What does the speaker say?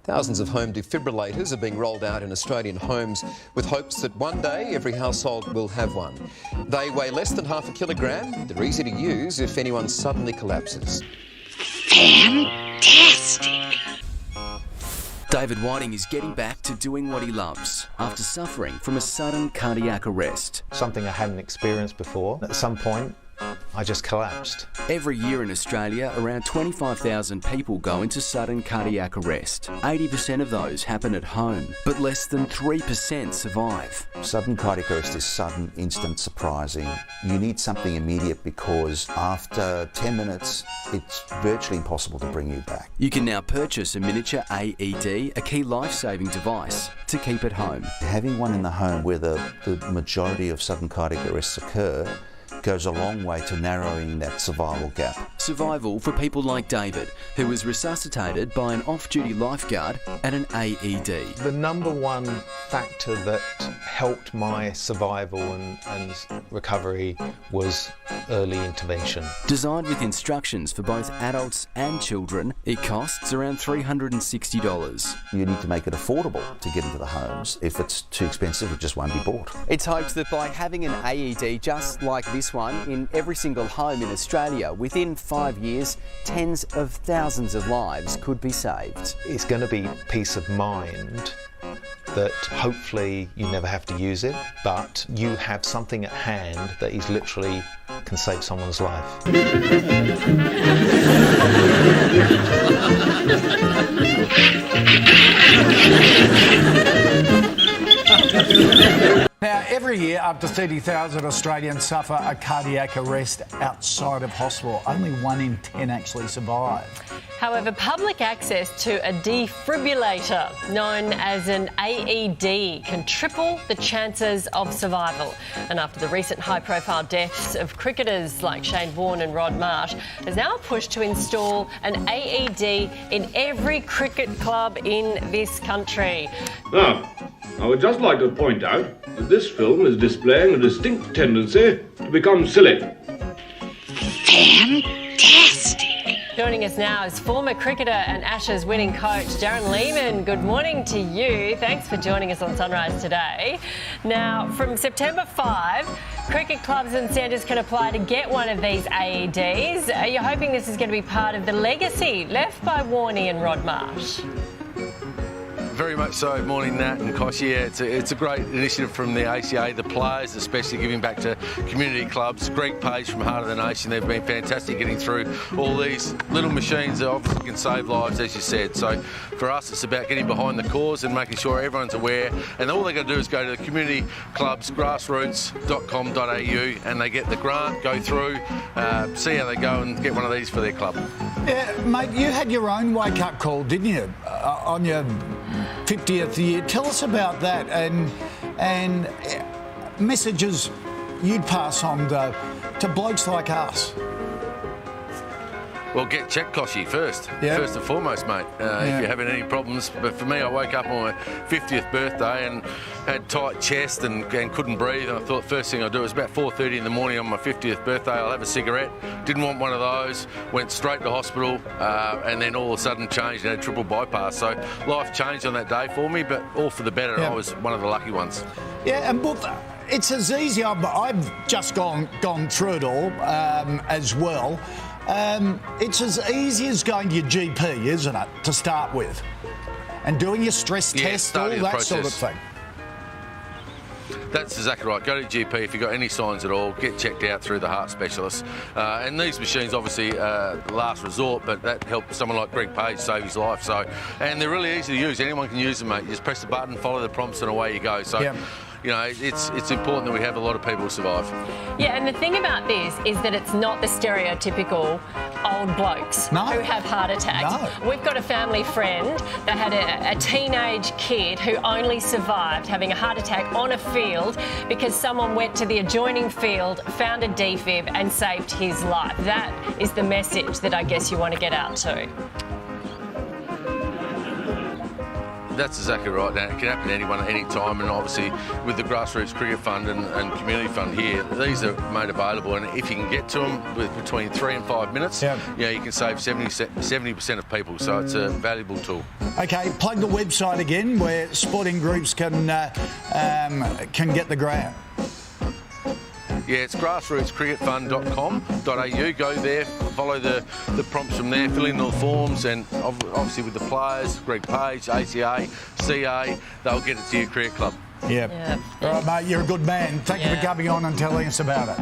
Thousands of home defibrillators are being rolled out in Australian homes with hopes that one day every household will have one. They weigh less than half a kilogram. They're easy to use if anyone suddenly collapses. Fantastic! David Whiting is getting back to doing what he loves after suffering from a sudden cardiac arrest. Something I hadn't experienced before. At some point, I just collapsed. Every year in Australia, around 25,000 people go into sudden cardiac arrest. 80% of those happen at home, but less than 3% survive. Sudden cardiac arrest is sudden, instant, surprising. You need something immediate because after 10 minutes, it's virtually impossible to bring you back. You can now purchase a miniature AED, a key life-saving device, to keep at home. Having one in the home where the majority of sudden cardiac arrests occur goes a long way to narrowing that survival gap. Survival for people like David, who was resuscitated by an off-duty lifeguard at an AED. The number one factor that helped my survival and recovery was early intervention. Designed with instructions for both adults and children, it costs around $360. You need to make it affordable to get into the homes. If it's too expensive, it just won't be bought. It's hoped that by having an AED just like this one in every single home in Australia, within 5 years, tens of thousands of lives could be saved. It's going to be peace of mind that hopefully you never have to use it, but you have something at hand that is literally can save someone's life. Now, every year, up to 30,000 Australians suffer a cardiac arrest outside of hospital. Only 1 in 10 actually survive. However, public access to a defibrillator, known as an AED, can triple the chances of survival. And after the recent high-profile deaths of cricketers like Shane Warne and Rod Marsh, there's now a push to install an AED in every cricket club in this country. Now, I would just like to point out that this film is displaying a distinct tendency to become silly. Fantastic! Joining us now is former cricketer and Ashes winning coach Darren Lehman. Good morning to you. Thanks for joining us on Sunrise today. Now, from September 5, cricket clubs and centres can apply to get one of these AEDs. Are you hoping this is going to be part of the legacy left by Warnie and Rod Marsh? Very much so. Morning, Nat and Kosh. Yeah, it's a great initiative from the ACA, the players especially giving back to community clubs. Greg Page from Heart of the Nation, they've been fantastic getting through all these little machines that obviously can save lives, as you said. So for us, it's about getting behind the cause and making sure everyone's aware. And all they got to do is go to the community clubs, grassroots.com.au, and they get the grant, go through, see how they go and get one of these for their club. Yeah, mate, you had your own wake-up call, didn't you, on your 50th year? Tell us about that and messages you'd pass on to blokes like us. Well, get checked, Koshy, first. Yep. First and foremost, mate, if you're having any problems. But for me, I woke up on my 50th birthday and had tight chest and couldn't breathe. And I thought first thing I'd do was about 4:30 in the morning on my 50th birthday, I'll have a cigarette. Didn't want one of those. Went straight to hospital and then all of a sudden changed and had triple bypass. So life changed on that day for me, but all for the better. Yep. I was one of the lucky ones. Yeah, and look, it's as easy. I've just gone through it all as well. It's as easy as going to your GP, isn't it, to start with? And doing your stress test, all that sort of thing. That's exactly right. Go to your GP if you've got any signs at all. Get checked out through the heart specialist. And these machines, obviously, last resort, but that helped someone like Greg Page save his life. So, and they're really easy to use. Anyone can use them, mate. You just press the button, follow the prompts, and away you go. So. Yep. You know, it's important that we have a lot of people survive. Yeah, and the thing about this is that it's not the stereotypical old blokes who have heart attacks. No. We've got a family friend that had a teenage kid who only survived having a heart attack on a field because someone went to the adjoining field, found a defib and saved his life. That is the message that I guess you want to get out to. That's exactly right. Now, it can happen to anyone at any time, and obviously with the Grassroots Cricket Fund and Community Fund here, these are made available, and if you can get to them with between 3 and 5 minutes, you know, you can save 70% of people, so it's a valuable tool. Okay, plug the website again where sporting groups can get the grant. Yeah, it's grassrootscricketfund.com.au. Go there, follow the prompts from there, fill in the forms, and obviously with the players, Greg Page, ACA, CA, they'll get it to your cricket club. Yeah. All right, mate, you're a good man. Thank you for coming on and telling us about it.